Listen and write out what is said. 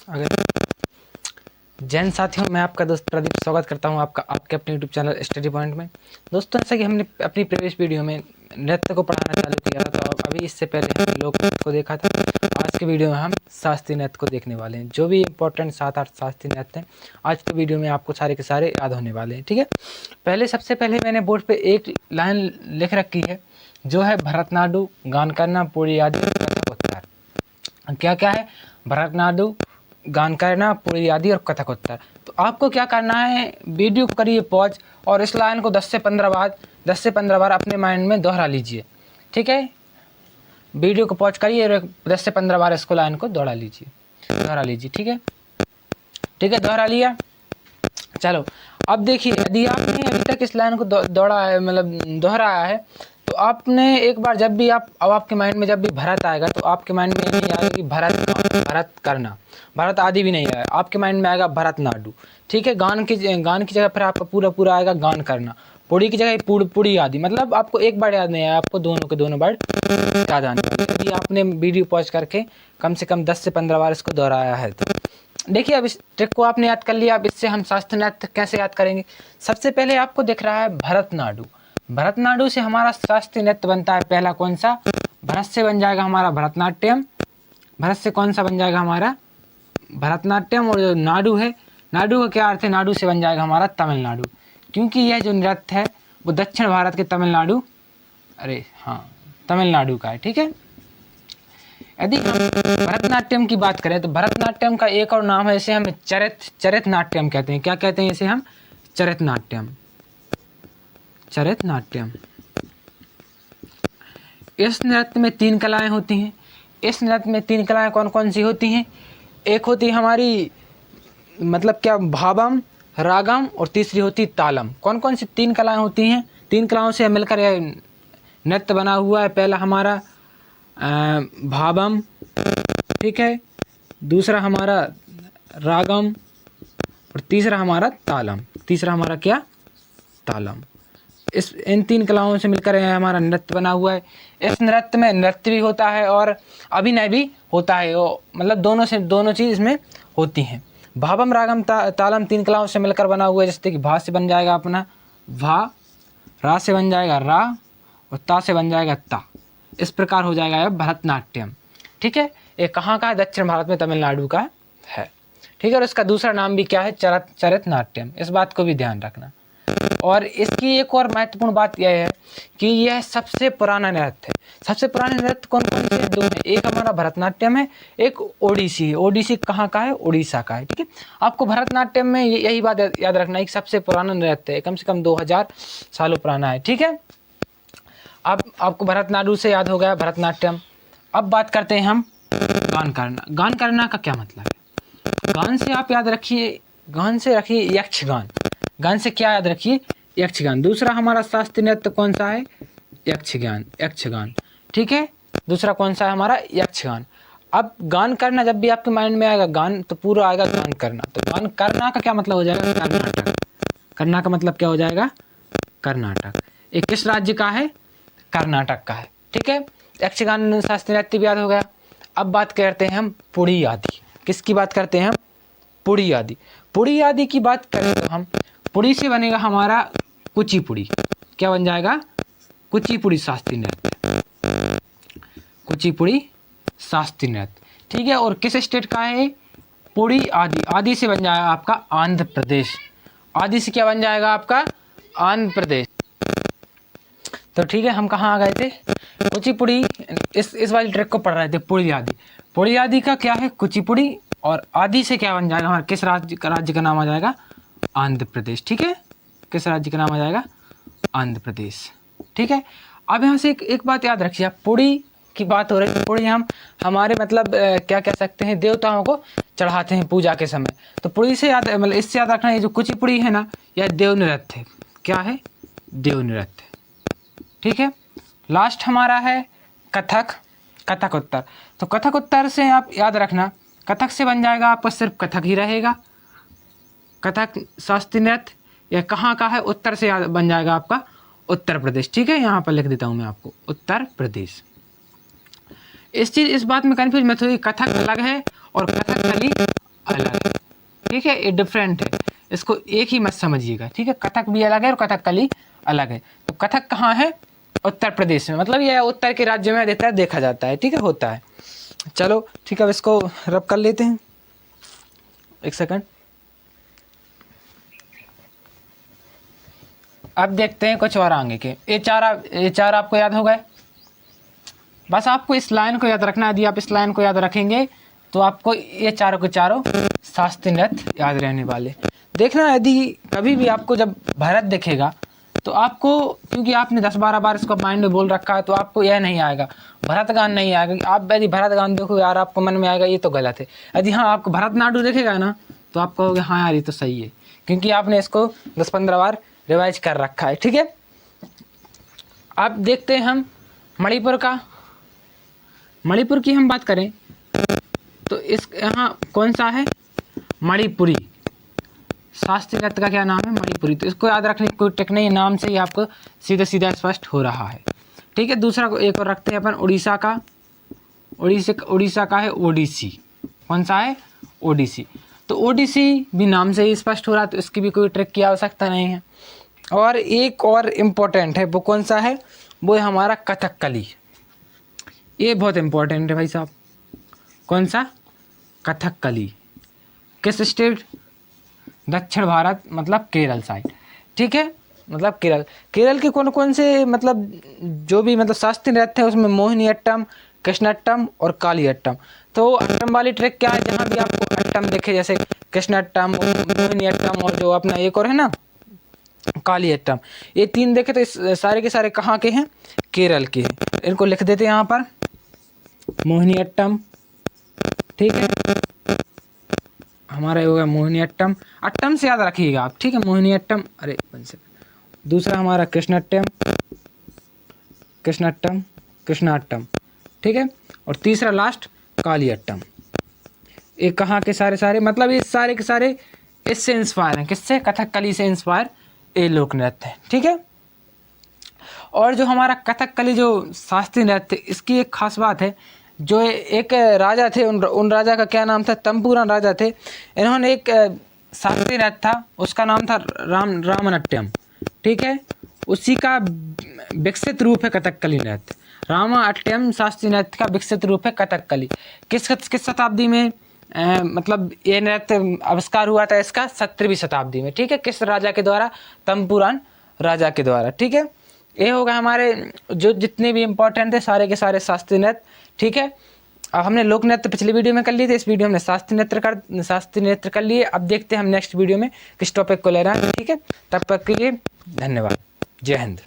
अगर जैन साथियों, मैं आपका दोस्त प्रदीप स्वागत करता हूं आपके अपने यूट्यूब चैनल स्टडी पॉइंट में। दोस्तों, जैसा कि हमने अपनी प्रीवियस वीडियो में नृत्य को पढ़ाना चालू किया था, तो अभी इससे पहले हम लोक नृत्य को देखा था। आज के वीडियो में हम शास्त्रीय नृत्य को देखने वाले हैं। जो भी इंपॉर्टेंट 7-8 शास्त्रीय नृत्य हैं, आज के वीडियो में आपको सारे के सारे याद होने वाले हैं। ठीक है, सबसे पहले मैंने बोर्ड पर एक लाइन लिख रखी है, जो है भरतनाट्यम, गान करना, पुड़ी आदि, कथक उत्तर। क्या क्या है? भरतनाट्यम, गान करना, पुड़ी आदि और कथक उत्तर। तो आपको क्या करना है, वीडियो को करिए पॉज और इस लाइन को 10 से 15 बार अपने माइंड में दोहरा लीजिए। ठीक है, वीडियो को पॉज करिए और 10 से 15 बार इसको लाइन को दोहरा लीजिए। ठीक है, दोहरा लिया। चलो, अब देखिए, यदि आपने अभी तक इस लाइन को दौड़ा है, मतलब दोहराया है, तो आपने एक बार जब भी अब आपके माइंड में जब भी भरत आएगा, तो आपके माइंड में नहीं आएगा कि भरत करना, भरत आदि भी नहीं आएगा, आपके माइंड में आएगा भरतनाट्यम। ठीक है, गान की जगह पर आपका पूरा आएगा गान करना, पुड़ी की जगह पुड़ी आदि। मतलब आपको एक बार याद नहीं आया, आपको दोनों के दोनों बार याद आने वाले। यदि आपने वीडियो पॉज करके कम से कम 10 से 15 बार इसको दोहराया है तो देखिए, अब इस ट्रिक को आपने याद कर लिया। अब इससे हम शास्त्रीय नृत्य कैसे याद करेंगे? सबसे पहले आपको दिख रहा है भरतनाट्यम से हमारा शास्त्रीय नृत्य बनता है। पहला कौन सा? भरत से बन जाएगा हमारा भरतनाट्यम। भरत से कौन सा बन जाएगा हमारा? भरतनाट्यम। और जो नाडु है, नाडु का क्या अर्थ है? नाडु से बन जाएगा हमारा तमिलनाडु, क्योंकि यह जो नृत्य है वो दक्षिण भारत के तमिलनाडु का है। ठीक है, यदि हम भरतनाट्यम की बात करें तो भरतनाट्यम का एक और नाम है, इसे हम चरित नाट्यम कहते हैं। क्या कहते हैं इसे हम? चरित नाट्यम। इस नृत्य में 3 कलाएं होती हैं। इस नृत्य में 3 कलाएं कौन कौन सी होती हैं? एक होती है हमारी मतलब क्या, भावम, रागम, और तीसरी होती तालम। कौन कौन सी 3 कलाएं होती हैं? 3 कलाओं से मिलकर यह नृत्य बना हुआ है। पहला हमारा भावम, ठीक है, दूसरा हमारा रागम, और तीसरा हमारा तालम। तालम। इन 3 कलाओं से मिलकर हमारा नृत्य बना हुआ है। इस नृत्य में नृत्य भी होता है और अभिनय भी होता है, मतलब दोनों चीज़ इसमें होती हैं। भावम, रागम, तालम 3 कलाओं से मिलकर बना हुआ है। जैसे कि भा से बन जाएगा अपना भा, रा से बन जाएगा रा, और ता से बन जाएगा ता। इस प्रकार हो जाएगा यह भरतनाट्यम। ठीक है, ये कहाँ का है? दक्षिण भारत में तमिलनाडु का है। ठीक है, और इसका दूसरा नाम भी क्या है? चरित नाट्यम। इस बात को भी ध्यान रखना। और इसकी एक और महत्वपूर्ण बात यह है कि यह सबसे पुराना नृत्य है। सबसे पुराने नृत्य कौन कौन से? 2 हैं। एक हमारा भरतनाट्यम है, एक ओडिसी है। ओडिसी कहाँ का है? उड़ीसा का है। ठीक है, आपको भरतनाट्यम में यही बात याद रखना है कि सबसे पुराना नृत्य है, कम से कम 2000 सालों पुराना है। ठीक है, अब आपको भरतनाट्यम से याद हो गया भरतनाट्यम। अब बात करते हैं हम गान करना। गान करना का क्या मतलब है? गान से आप याद रखिए, यक्षगान। गान से क्या याद रखिए? यक्षगान। दूसरा हमारा शास्त्रीय नृत्य कौन सा है? यक्षगान। ठीक है, दूसरा कौन सा है हमारा? यक्षगान। अब गान करना जब भी आपके माइंड में आएगा, गान तो पूरा आएगा गान करना। तो गान करना का क्या मतलब हो जाएगा? कर्नाटक। करना का मतलब क्या हो जाएगा? कर्नाटक। ये किस राज्य का है? कर्नाटक का है। ठीक है, यक्षगान शास्त्रीय नृत्य भी याद हो गया। अब बात करते हैं हम पुड़ी आदि। किसकी बात करते हैं हम? पुड़ी आदि की बात करें तो हम पुड़ी से बनेगा हमारा कुचिपुड़ी। क्या बन जाएगा? कुचिपुड़ी शास्त्रीय नृत्य। ठीक है, और किस स्टेट का है? पुड़ी आदि से बन जाएगा आपका आंध्र प्रदेश। आदि से क्या बन जाएगा आपका? आंध्र प्रदेश। तो ठीक है, हम कहाँ आ गए थे? कुचिपुड़ी। इस वाली ट्रैक को पढ़ रहे थे। पुड़ी आदि का क्या है? कुचिपुड़ी। और आदि से क्या बन जाएगा हमारा? किस राज्य का नाम आ जाएगा? आंध्र प्रदेश। ठीक है, किस राज्य का नाम आ जाएगा? आंध्र प्रदेश। ठीक है, अब यहाँ से एक बात याद रखिए, आप पुड़ी की बात हो रही है। पुड़ी हम हमारे मतलब क्या कह सकते हैं, देवताओं को चढ़ाते हैं पूजा के समय। तो पुड़ी से याद, मतलब इससे याद रखना है, जो कुचिपुड़ी है ना, यह देव नृत्य है। क्या है? देव नृत्य। ठीक है, लास्ट हमारा है कथक उत्तर। तो कथक उत्तर से आप याद रखना, कथक से बन जाएगा आपका सिर्फ कथक ही रहेगा। कथक शास्त्रीय नृत्य यह कहाँ का है? उत्तर से बन जाएगा आपका उत्तर प्रदेश। ठीक है, यहाँ पर लिख देता हूँ मैं आपको, उत्तर प्रदेश। इस बात में कन्फ्यूज मत होइए, कथक अलग है और कथकली अलग है, ठीक है, ये डिफरेंट है, इसको एक ही मत समझिएगा, ठीक है। कथक भी अलग है और कथकली अलग है। तो कथक कहाँ है? उत्तर प्रदेश में, मतलब यह उत्तर के राज्य में देता है, देखा जाता है, ठीक है, होता है। चलो ठीक है, अब इसको रब कर लेते हैं, एक सेकंड। अब देखते हैं कुछ और आगे के। ये चार आपको याद हो गए। बस आपको इस लाइन को याद रखना। यदि आप इस लाइन को याद रखेंगे तो आपको ये चारों के चारों शास्त्रीय नृत्य याद रहने वाले। देखना, यदि कभी भी आपको जब भरत दिखेगा तो आपको, क्योंकि आपने 10-12 बार इसको माइंड में बोल रखा है, तो आपको यह नहीं आएगा, भरत गान नहीं आएगा। आप यदि भरत गान देखो यार, आपको मन में आएगा ये तो गलत है। यदि हाँ आपको भरतनाट्यम दिखेगा ना, तो आप कहोगे हाँ यार ये तो सही है, क्योंकि आपने इसको 10-15 बार रिवाइज कर रखा है, ठीक है। अब देखते हैं हम मणिपुर का। मणिपुर की हम बात करें तो इस यहाँ कौन सा है? मणिपुरी। शास्त्रीय नृत्य का क्या नाम है? मणिपुरी। तो इसको याद रखने की कोई ट्रिक नहीं, नाम से ही आपको सीधा सीधा स्पष्ट हो रहा है, ठीक है। दूसरा को एक और रखते हैं अपन, उड़ीसा का। उड़ीसा का है ओडिसी। कौन सा है? ओडिसी। तो ओडिसी भी नाम से ही स्पष्ट हो रहा है, तो इसकी भी कोई ट्रिक की आवश्यकता नहीं है। और एक और इम्पोर्टेंट है, वो कौन सा है? वो है हमारा कथकली। ये बहुत इम्पोर्टेंट है भाई साहब। कौन सा? कथकली। किस स्टेट? दक्षिण भारत, मतलब केरल साइड, ठीक है, मतलब केरल के कौन कौन से, मतलब जो भी मतलब शास्त्रीय नृत्य है उसमें मोहिनीअट्टम, कृष्णाट्टम और कालियट्टम। तो अट्टम वाली ट्रिक क्या है? जहाँ भी आपको अट्टम देखे, जैसे कृष्णाट्टम, मोहिनीअट्टम और जो अपना एक और है ना कालियट्टम, ये तीन देखे तो इस सारे के सारे कहाँ के हैं? केरल के हैं। इनको लिख देते हैं यहाँ पर, मोहिनीअट्टम, ठीक है, हमारा हो गया मोहिनीअट्टम। अट्टम से याद रखिएगा आप, ठीक है, मोहिनीअट्टम। अरे 1 सेकंड। दूसरा हमारा कृष्णाट्टम, ठीक है, और तीसरा लास्ट कालियट्टम। ये कहाँ के सारे मतलब ये सारे के सारे इससे इंस्पायर हैं। किससे? कथकली से इंस्पायर ये लोक नृत्य है, ठीक है। और जो हमारा कथकली जो शास्त्रीय नृत्य, इसकी एक खास बात है, जो एक राजा थे, उन राजा का क्या नाम था? तंपूरान राजा थे। इन्होंने एक शास्त्रीय नृत्य था, उसका नाम था रामनाट्यम, ठीक है। उसी का विकसित रूप है कथकली नृत्य। रामाट्यम शास्त्रीय नृत्य का विकसित रूप है कथकली। किस शताब्दी में मतलब ये नृत्य आविष्कार हुआ था? इसका 17वीं शताब्दी में, ठीक है। किस राजा के द्वारा? तंपूरान राजा के द्वारा, ठीक है। ये होगा हमारे जो जितने भी इम्पोर्टेंट थे सारे के सारे शास्त्रीय नृत्य, ठीक है। अब हमने लोक नृत्य पिछली वीडियो में कर लिए थे, इस वीडियो में शास्त्रीय नृत्य कर लिए। अब देखते हैं हम नेक्स्ट वीडियो में किस टॉपिक को ले रहे हैं, ठीक है। तब तक के लिए धन्यवाद। जय हिंद।